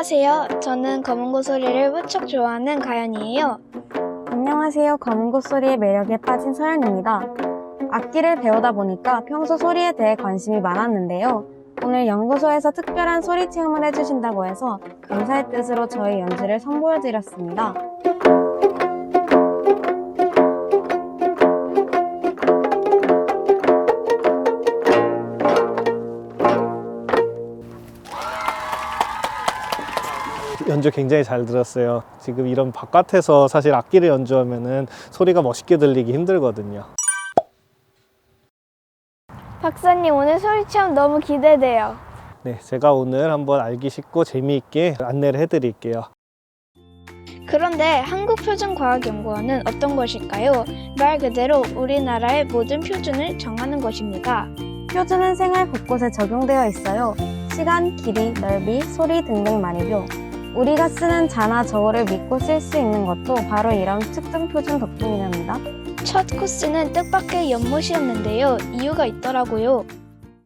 안녕하세요. 저는 검은고 소리를 무척 좋아하는 가연이에요. 안녕하세요. 검은고 소리의 매력에 빠진 서연입니다. 악기를 배우다 보니까 평소 소리에 대해 관심이 많았는데요. 오늘 연구소에서 특별한 소리 체험을 해주신다고 해서 감사의 뜻으로 저희 연주를 선보여드렸습니다. 연주 굉장히 잘 들었어요. 지금 이런 바깥에서 사실 악기를 연주하면은 소리가 멋있게 들리기 힘들거든요. 박사님, 오늘 소리 체험 너무 기대돼요. 네, 제가 오늘 한번 알기 쉽고 재미있게 안내를 해드릴게요. 그런데 한국표준과학연구원은 어떤 것일까요? 말 그대로 우리나라의 모든 표준을 정하는 것입니다. 표준은 생활 곳곳에 적용되어 있어요. 시간, 길이, 넓이, 소리 등등 말이죠. 우리가 쓰는 자나 저어를 믿고 쓸 수 있는 것도 바로 이런 특정 표준 덕분이랍니다. 첫 코스는 뜻밖의 연못이었는데요. 이유가 있더라고요.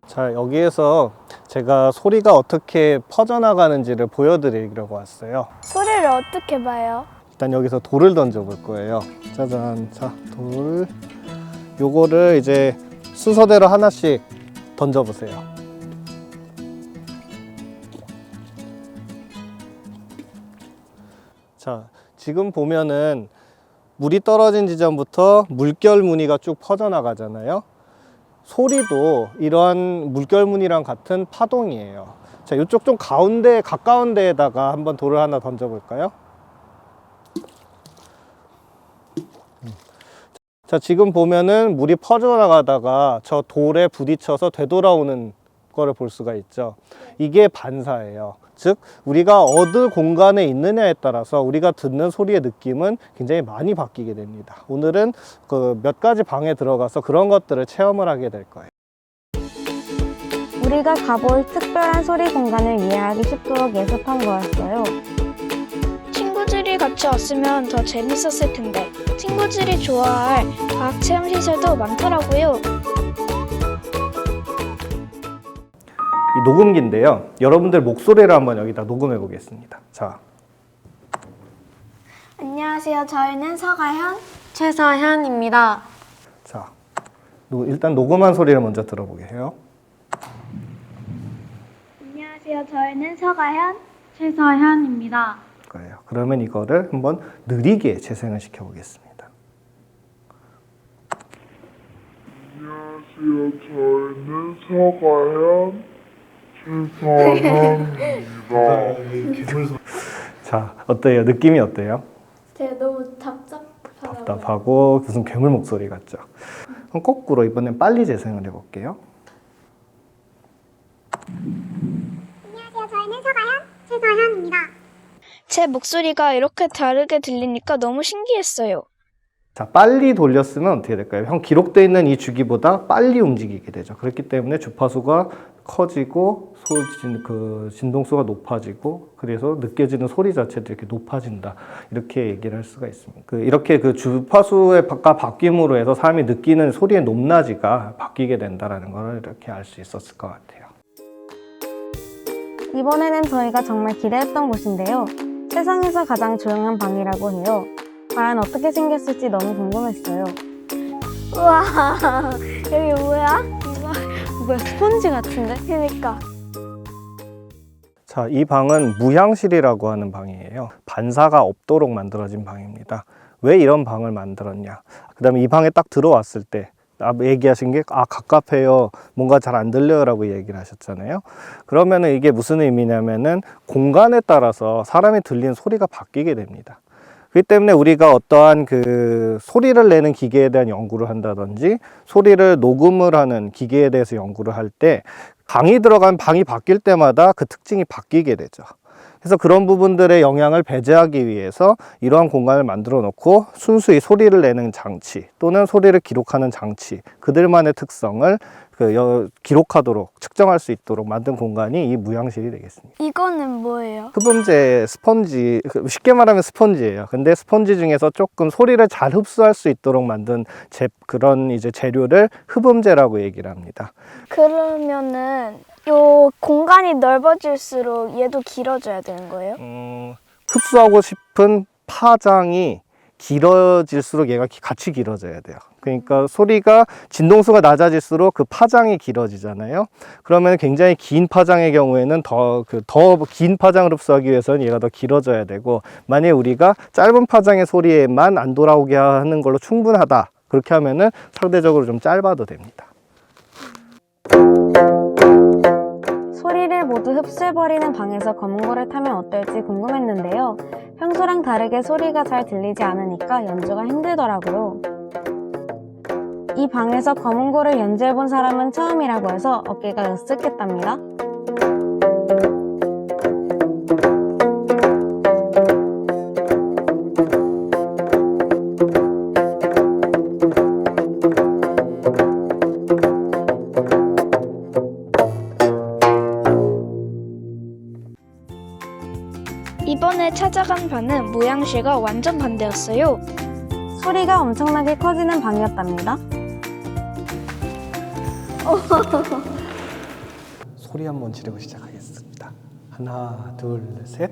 자, 여기에서 제가 소리가 어떻게 퍼져나가는지를 보여드리려고 왔어요. 소리를 어떻게 봐요? 일단 여기서 돌을 던져 볼 거예요. 짜잔. 자, 돌. 요거를 이제 순서대로 하나씩 던져 보세요. 자, 지금 보면은 물이 떨어진 지점부터 물결 무늬가 쭉 퍼져나가잖아요. 소리도 이러한 물결 무늬랑 같은 파동이에요. 자, 이쪽 좀 가운데, 가까운 데에다가 한번 돌을 하나 던져 볼까요? 자, 지금 보면은 물이 퍼져나가다가 저 돌에 부딪혀서 되돌아오는 거를 볼 수가 있죠. 이게 반사예요. 즉, 우리가 어느 공간에 있느냐에 따라서 우리가 듣는 소리의 느낌은 굉장히 많이 바뀌게 됩니다. 오늘은 그 몇 가지 방에 들어가서 그런 것들을 체험을 하게 될 거예요. 우리가 가볼 특별한 소리 공간을 이해하기 쉽도록 예습한 거였어요. 친구들이 같이 왔으면 더 재밌었을 텐데 친구들이 좋아할 과학 체험 시설도 많더라고요. 이 녹음기인데요. 여러분들 목소리를 한번 여기다 녹음해 보겠습니다. 자, 안녕하세요. 저희는 서가현. 최서현입니다. 자, 일단 녹음한 소리를 먼저 들어보게 해요. 안녕하세요. 저희는 서가현. 최서현입니다. 거예요. 그러면 이거를 한번 느리게 재생을 시켜 보겠습니다. 안녕하세요. 저희는 서가현 최서현입니다. 자, 어때요? 느낌이 어때요? 제가 너무 답답하고 무슨 괴물 목소리 같죠? 그럼 거꾸로 이번엔 빨리 재생을 해볼게요. 안녕하세요. 저희는 서가현, 최서현입니다. 제 목소리가 이렇게 다르게 들리니까 너무 신기했어요. 자, 빨리 돌렸으면 어떻게 될까요? 기록되어 있는 이 주기보다 빨리 움직이게 되죠. 그렇기 때문에 주파수가 커지고 진동수가 높아지고 그래서 느껴지는 소리 자체도 이렇게 높아진다. 이렇게 얘기를 할 수가 있습니다. 이렇게 그 주파수의 바뀜으로 해서 사람이 느끼는 소리의 높낮이가 바뀌게 된다는 걸 이렇게 알 수 있었을 것 같아요. 이번에는 저희가 정말 기대했던 곳인데요. 세상에서 가장 조용한 방이라고 해요. 과연 어떻게 생겼을지 너무 궁금했어요. 우와, 여기 뭐야? 뭐야, 스펀지 같은데? 그러니까. 자, 이 방은 무향실이라고 하는 방이에요. 반사가 없도록 만들어진 방입니다. 왜 이런 방을 만들었냐? 그 다음에 이 방에 딱 들어왔을 때 얘기하신 게 갑갑해요. 뭔가 잘 안 들려요 라고 얘기를 하셨잖아요. 그러면은 이게 무슨 의미냐면은 공간에 따라서 사람이 들리는 소리가 바뀌게 됩니다. 그렇기 때문에 우리가 어떠한 그 소리를 내는 기계에 대한 연구를 한다든지 소리를 녹음을 하는 기계에 대해서 연구를 할 때 방이 들어간 방이 바뀔 때마다 그 특징이 바뀌게 되죠. 그래서 그런 부분들의 영향을 배제하기 위해서 이러한 공간을 만들어 놓고 순수히 소리를 내는 장치 또는 소리를 기록하는 장치, 그들만의 특성을 기록하도록 측정할 수 있도록 만든 공간이 이 무향실이 되겠습니다. 이거는 뭐예요? 흡음재 스펀지, 쉽게 말하면 스펀지예요. 근데 스펀지 중에서 조금 소리를 잘 흡수할 수 있도록 만든 그런 이제 재료를 흡음재라고 얘기를 합니다. 그러면은 요 공간 공간이 넓어질수록 얘도 길어져야 되는 거예요? 흡수하고 싶은 파장이 길어질수록 얘가 같이 길어져야 돼요. 그러니까 소리가 진동수가 낮아질수록 그 파장이 길어지잖아요. 그러면 굉장히 긴 파장의 경우에는 더 긴 파장을 흡수하기 위해서는 얘가 더 길어져야 되고, 만약에 우리가 짧은 파장의 소리에만 안 돌아오게 하는 걸로 충분하다, 그렇게 하면은 상대적으로 좀 짧아도 됩니다. 소리를 모두 흡수해버리는 방에서 검은고를 타면 어떨지 궁금했는데요. 평소랑 다르게 소리가 잘 들리지 않으니까 연주가 힘들더라고요. 이 방에서 검은고를 연주해본 사람은 처음이라고 해서 어깨가 으쓱했답니다. 이번에 찾아간 방은 모양실과 완전 반대였어요. 소리가 엄청나게 커지는 방이었답니다. 소리 한번 지르고 시작하겠습니다. 하나, 둘, 셋.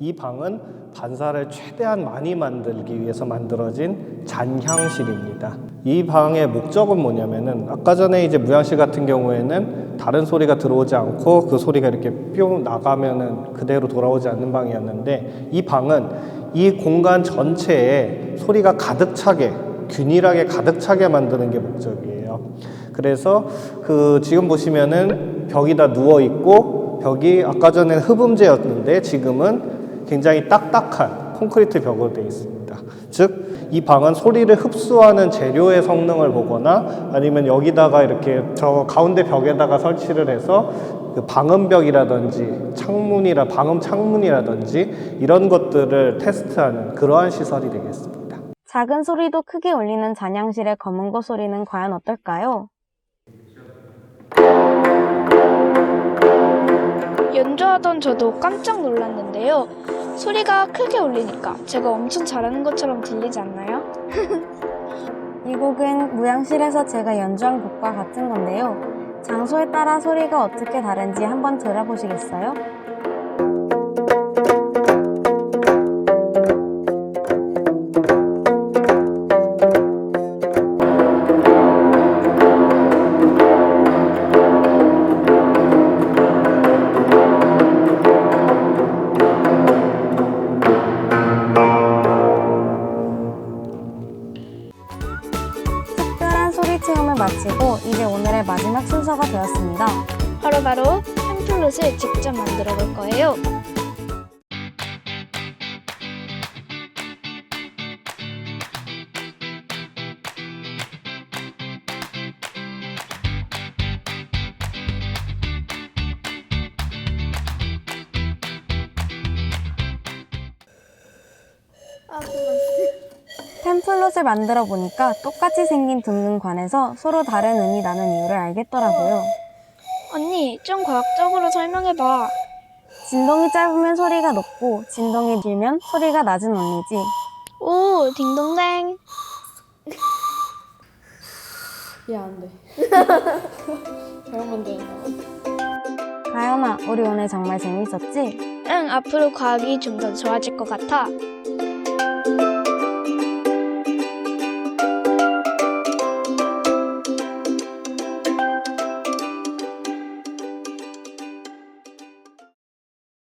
이 방은 반사를 최대한 많이 만들기 위해서 만들어진 잔향실입니다. 이 방의 목적은 뭐냐면은, 아까 전에 이제 무향실 같은 경우에는 다른 소리가 들어오지 않고 그 소리가 이렇게 뿅 나가면은 그대로 돌아오지 않는 방이었는데, 이 방은 이 공간 전체에 소리가 가득 차게, 균일하게 가득 차게 만드는 게 목적이에요. 그래서 지금 보시면은 벽이 다 누워 있고, 벽이 아까 전에는 흡음재였는데 지금은 굉장히 딱딱한 콘크리트 벽으로 되어 있습니다. 즉, 이 방은 소리를 흡수하는 재료의 성능을 보거나, 아니면 여기다가 이렇게 저 가운데 벽에다가 설치를 해서 그 방음벽이라든지 방음 창문이라든지 이런 것들을 테스트하는 그러한 시설이 되겠습니다. 작은 소리도 크게 울리는 잔향실의 검은고 소리는 과연 어떨까요? 연주하던 저도 깜짝 놀랐는데요. 소리가 크게 울리니까 제가 엄청 잘하는 것처럼 들리지 않나요? 이 곡은 무향실에서 제가 연주한 곡과 같은 건데요. 장소에 따라 소리가 어떻게 다른지 한번 들어보시겠어요? 특별한 소리 체험을 마치고 이제 오늘의 마지막 순서가 되었습니다. 바로 펜플룻을 직접 만들어 볼 거예요. 템플롯을 만들어 보니까 똑같이 생긴 둥근 관에서 서로 다른 음이 나는 이유를 알겠더라고요. 언니, 좀 과학적으로 설명해봐. 진동이 짧으면 소리가 높고 진동이 길면 소리가 낮은 원리지. 오, 딩동댕. 야, 안 돼. 잘못 만들었나 봐. 가연아, 우리 오늘 정말 재밌었지? 응, 앞으로 과학이 좀 더 좋아질 것 같아.